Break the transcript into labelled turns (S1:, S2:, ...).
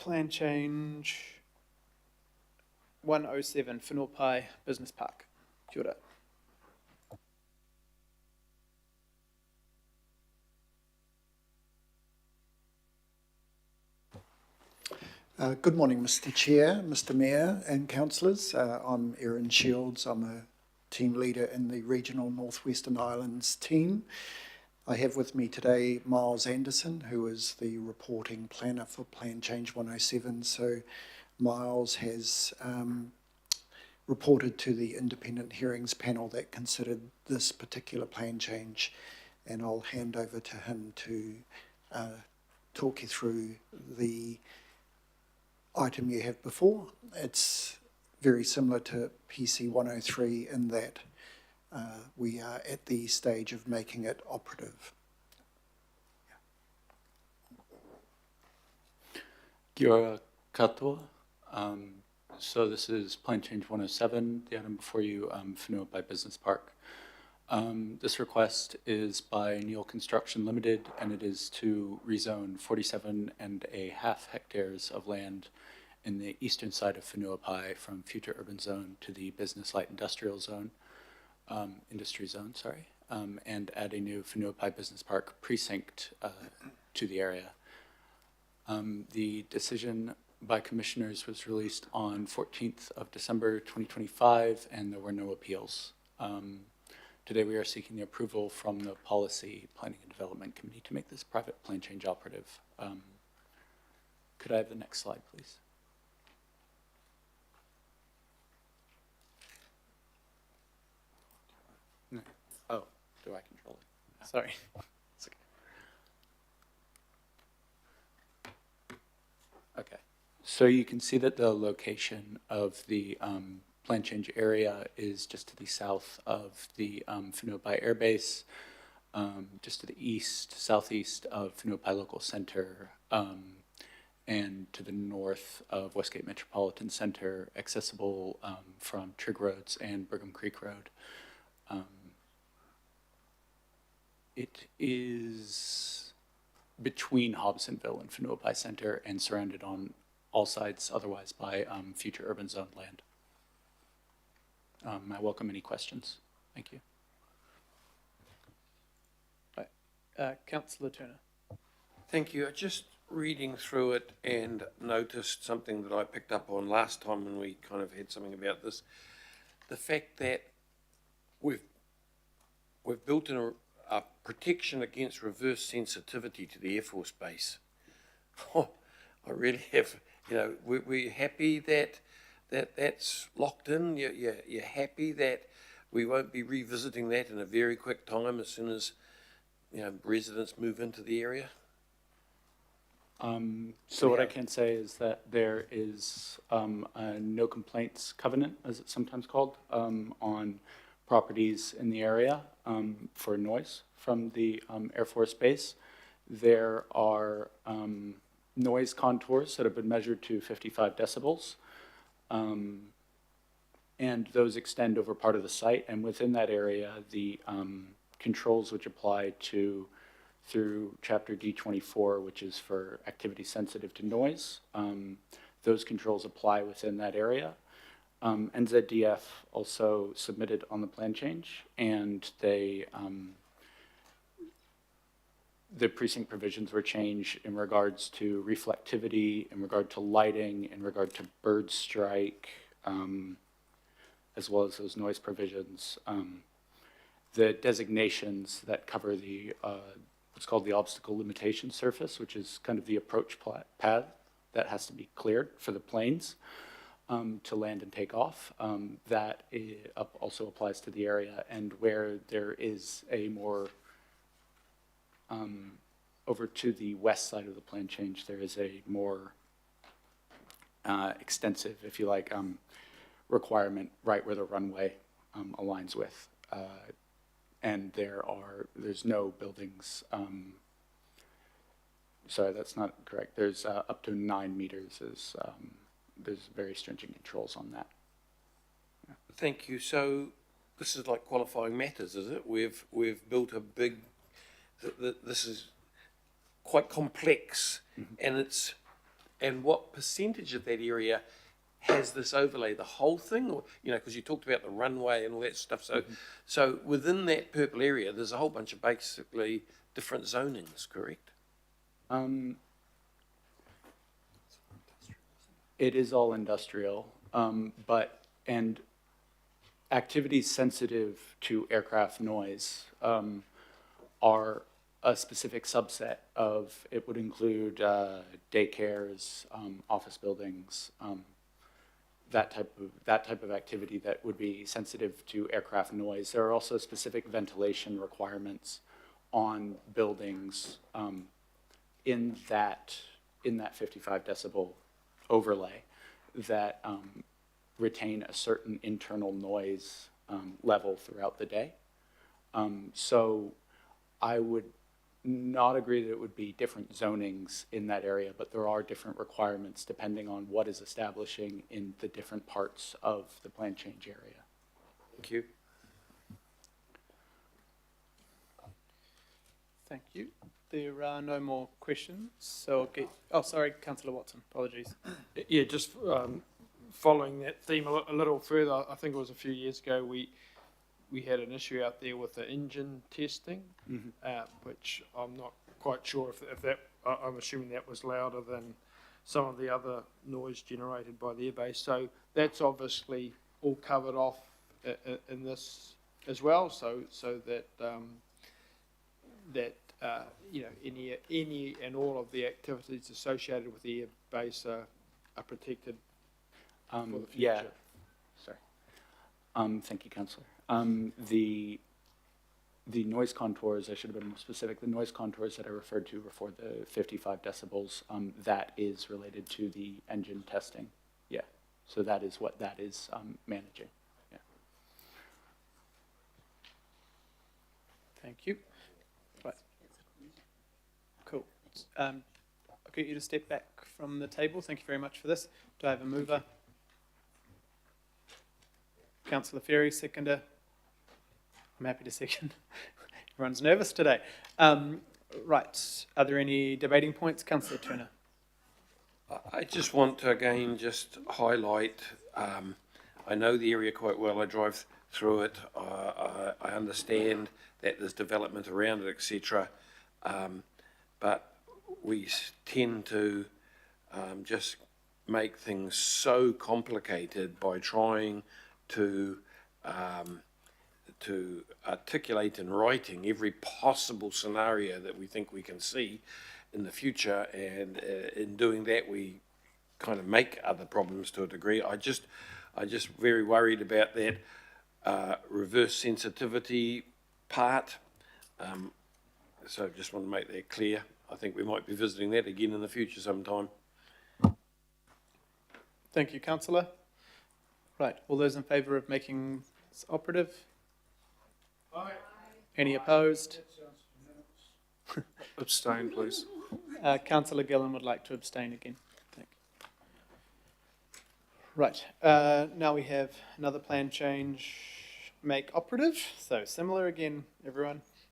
S1: Plan change 107 Whenuapai Business Park. Kia ora.
S2: Good morning, Mr. Chair, Mr. Mayor and councillors. I'm Erin Shields. I'm a team leader in the Regional Northwestern Islands team. I have with me today Miles Anderson, who is the reporting planner for Plan Change 107. So Miles has reported to the independent hearings panel that considered this particular plan change, and I'll hand over to him to talk you through the item you have before. It's very similar to PC 103 in that we are at the stage of making it operative.
S3: Kia ora katoa. So this is Plan Change 107, the item before you, Whenuapai Business Park. This request is by Neil Construction Limited, and it is to rezone 47.5 hectares of land in the eastern side of Whenuapai from future urban zone to the business light industrial zone, industry zone, sorry, and add a new Whenuapai Business Park precinct to the area. The decision by commissioners was released on 14th of December 2025, and there were no appeals. Today we are seeking the approval from the Policy, Planning and Development Committee to make this private plan change operative. Could I have the next slide, please? No. Oh, do I control it?
S1: Sorry.
S3: It's okay. Okay. So you can see that the location of the plan change area is just to the south of the Whenuapai Air Base, just to the east, southeast of Whenuapai Local Center, and to the north of Westgate Metropolitan Center, accessible from Trigg Roads and Brigham Creek Road. It is between Hobsonville and Whenuapai Center and surrounded on all sides otherwise by future urban zone land. I welcome any questions. Thank you.
S1: Right. Councillor Turner.
S4: Thank you. Just reading through it and noticed something that I picked up on last time when we kind of had something about this. The fact that we've built in a protection against reverse sensitivity to the Air Force Base. Oh, I really have, you know, we're happy that that's locked in. You're happy that we won't be revisiting that in a very quick time as soon as, you know, residents move into the area?
S3: So what I can say is that there is a no complaints covenant, as it's sometimes called, on properties in the area for noise from the Air Force Base. There are noise contours that have been measured to 55 decibels. And those extend over part of the site, and within that area, the controls which apply through Chapter D24, which is for activity sensitive to noise, those controls apply within that area. NZDF also submitted on the plan change, and the precinct provisions were changed in regards to reflectivity, in regard to lighting, in regard to bird strike, as well as those noise provisions. The designations that cover the what's called the obstacle limitation surface, which is kind of the approach path that has to be cleared for the planes to land and take off. That also applies to the area, and where there is a more over to the west side of the plan change, there is a more extensive, if you like, requirement right where the runway aligns with. And there's no buildings. Sorry, that's not correct. There's up to 9 meters. There's very stringent controls on that. Yeah.
S4: Thank you. So this is like qualifying matters, is it? We've built a big. This is quite complex, and and what percentage of that area has this overlay? The whole thing, or because you talked about the runway and all that stuff. So, so within that purple area, there's a whole bunch of basically different zonings, correct?
S3: It is all industrial, and activities sensitive to aircraft noise are a specific subset of, it would include daycares, office buildings, that type of activity that would be sensitive to aircraft noise. There are also specific ventilation requirements on buildings in that 55 decibel overlay that retain a certain internal noise level throughout the day. So I would not agree that it would be different zonings in that area, but there are different requirements depending on what is establishing in the different parts of the plan change area.
S4: Thank you.
S1: Thank you. There are no more questions, so I'll get, oh, sorry, Councillor Watson, apologies.
S5: Yeah, just following that theme a little further, I think it was a few years ago, we had an issue out there with the engine testing, which I'm not quite sure if that, I'm assuming that was louder than some of the other noise generated by the airbase. So that's obviously all covered off in this as well, so that any and all of the activities associated with the airbase are protected for the future.
S3: Yeah, sorry. Thank you, Councillor. The noise contours, I should have been more specific, the noise contours that I referred to before the 55 decibels, that is related to the engine testing. Yeah, so that is what that is managing. Yeah.
S1: Thank you. Right. Cool. I'll get you to step back from the table. Thank you very much for this. Do I have a mover? Councillor Ferry, seconder. I'm happy to second. Everyone's nervous today. Right. Are there any debating points? Councillor Turner.
S4: I just want to again just highlight, I know the area quite well, I drive through it, I understand that there's development around it, etc. But we tend to just make things so complicated by trying to articulate in writing every possible scenario that we think we can see in the future, and in doing that we kind of make other problems to a degree. I just very worried about that reverse sensitivity part, so just want to make that clear. I think we might be visiting that again in the future sometime.
S1: Thank you, Councillor. Right, all those in favour of making this operative? Aye. Any opposed?
S5: Abstain, please.
S1: Councillor Gillen would like to abstain again. Thank you. Right, now we have another plan change, make operative. So similar again, everyone.